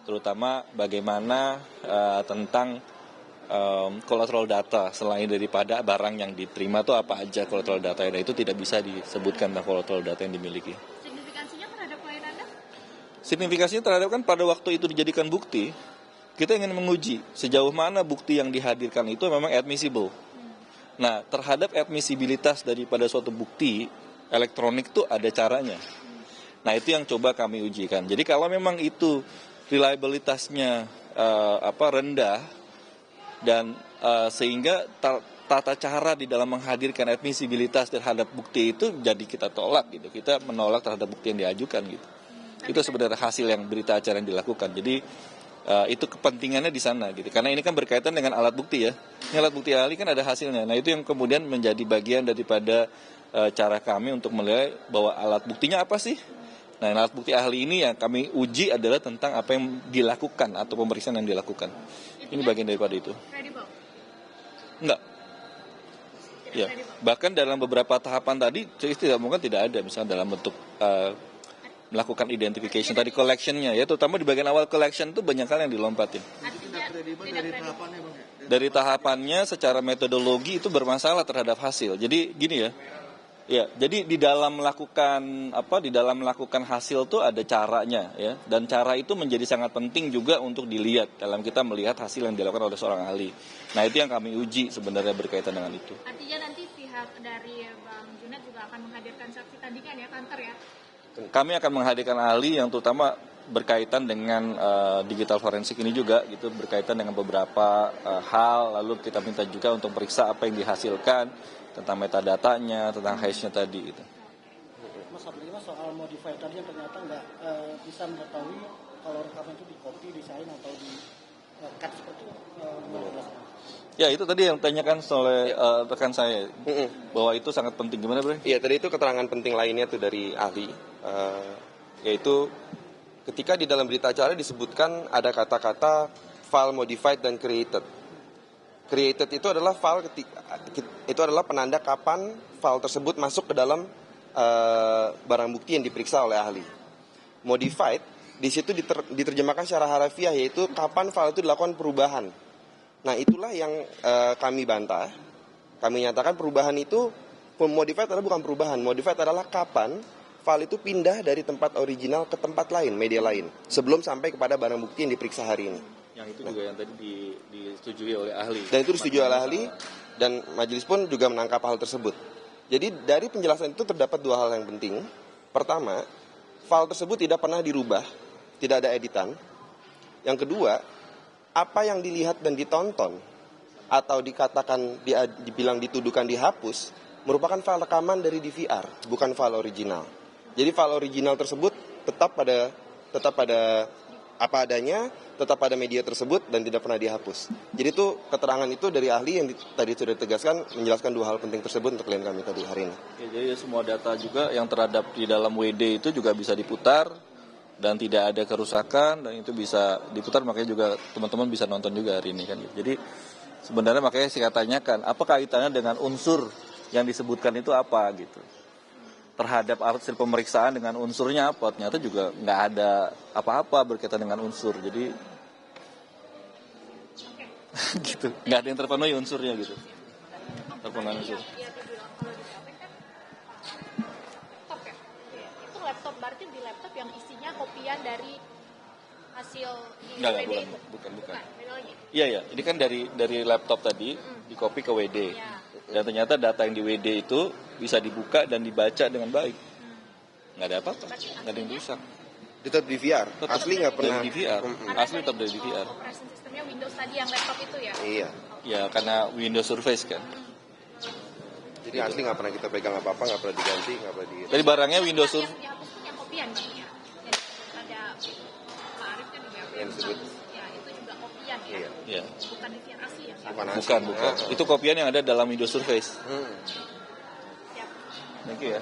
terutama bagaimana tentang collateral data selain daripada barang yang diterima itu apa aja collateral data, dan itu tidak bisa disebutkan tentang collateral data yang dimiliki. Signifikansinya terhadap klien Anda? Signifikasinya terhadap kan pada waktu itu dijadikan bukti, kita ingin menguji sejauh mana bukti yang dihadirkan itu memang admissible. Nah, terhadap admissibilitas daripada suatu bukti elektronik itu ada caranya. Nah, itu yang coba kami ujikan. Jadi kalau memang itu reliabilitasnya rendah dan sehingga tata cara di dalam menghadirkan admissibilitas terhadap bukti itu jadi kita tolak gitu. Kita menolak terhadap bukti yang diajukan gitu. Itu sebenarnya hasil yang berita acara yang dilakukan. Jadi itu kepentingannya di sana gitu. Karena ini kan berkaitan dengan alat bukti ya. Ini alat bukti ahli kan ada hasilnya. Nah, itu yang kemudian menjadi bagian daripada cara kami untuk melihat bahwa alat buktinya apa sih? Nah, alat bukti ahli ini yang kami uji adalah tentang apa yang dilakukan atau pemeriksaan yang dilakukan. Ini bagian daripada itu. Kredibel? Enggak. Ya, bahkan dalam beberapa tahapan tadi tidak mungkin tidak ada, misalnya dalam bentuk melakukan identification tadi collectionnya ya, terutama di bagian awal collection itu banyak hal yang dilompatin. Dari tahapannya secara metodologi itu bermasalah terhadap hasil. Jadi gini ya. Ya, jadi di dalam melakukan hasil tuh ada caranya ya, dan cara itu menjadi sangat penting juga untuk dilihat dalam kita melihat hasil yang dilakukan oleh seorang ahli. Nah, itu yang kami uji sebenarnya berkaitan dengan itu. Artinya nanti pihak dari Bang Junet juga akan menghadirkan saksi tandingan ya, kantor ya? Kami akan menghadirkan ahli yang terutama berkaitan dengan digital forensik ini juga gitu, berkaitan dengan beberapa hal, lalu kita minta juga untuk periksa apa yang dihasilkan tentang metadatanya, tentang hash-nya tadi gitu. Mas, apalagi soal modified tadi yang ternyata nggak bisa mengetahui kalau rekaman itu di copy, desain atau di cut seperti itu. Ya, itu tadi yang tanyakan oleh rekan saya, bahwa itu sangat penting. Gimana, Bro? Iya, tadi itu keterangan penting lainnya tuh dari ahli, yaitu ketika di dalam berita acara disebutkan ada kata-kata file modified dan created. Created itu adalah file itu adalah penanda kapan file tersebut masuk ke dalam barang bukti yang diperiksa oleh ahli. Modified di situ diterjemahkan secara harafiah, yaitu kapan file itu dilakukan perubahan. Nah, itulah yang kami bantah. Kami nyatakan perubahan itu, modified adalah bukan perubahan. Modified adalah kapan file itu pindah dari tempat original ke tempat lain, media lain, sebelum sampai kepada barang bukti yang diperiksa hari ini. Yang itu juga yang tadi disetujui oleh ahli. Dan itu disetujui oleh ahli, dan majelis pun juga menangkap hal tersebut. Jadi dari penjelasan itu terdapat dua hal yang penting. Pertama, file tersebut tidak pernah dirubah, tidak ada editan. Yang kedua, apa yang dilihat dan ditonton atau dikatakan dibilang dituduhkan dihapus merupakan file rekaman dari DVR, bukan file original. Jadi file original tersebut tetap pada apa adanya, tetap pada media tersebut dan tidak pernah dihapus. Jadi itu keterangan itu dari ahli yang tadi sudah ditegaskan, menjelaskan dua hal penting tersebut untuk klien kami tadi hari ini. Ya, jadi semua data juga yang terhadap di dalam WD itu juga bisa diputar dan tidak ada kerusakan, dan itu bisa diputar, makanya juga teman-teman bisa nonton juga hari ini kan. Jadi sebenarnya makanya saya tanyakan apa kaitannya dengan unsur yang disebutkan itu apa gitu. Terhadap hasil pemeriksaan dengan unsurnya apa, ternyata juga nggak ada apa-apa berkaitan dengan unsur, jadi gitu, nggak ada yang terpenuhi unsurnya gitu, terpenuhi unsur. Itu laptop, berarti di laptop yang isinya kopian dari hasil di Nggak, WD itu? bukan. Beda lagi? Iya, ini kan dari laptop tadi di copy ke WD. Ya. Dan ternyata data yang di WD itu bisa dibuka dan dibaca dengan baik. Nggak ada apa-apa, nggak ada yang rusak. Tetap DVR, asli nggak pernah. Dari DVR, asli tetap dari DVR. Operasi sistemnya Windows tadi yang laptop itu ya? Iya. Ya, karena Windows Surface kan. Jadi asli nggak pernah kita pegang apa-apa, nggak pernah diganti, nggak pernah di. Tadi barangnya Windows Surface. Yang dihapus itu yang kopian Bang ya? Ada Pak Arief kan juga Yang disebut. Ya, itu juga kopian ya? Iya. Ya, Bukan DVR asli ya? Bukan asli. bukan. Itu kopian yang ada dalam Windows Surface. Siap. Thank you ya.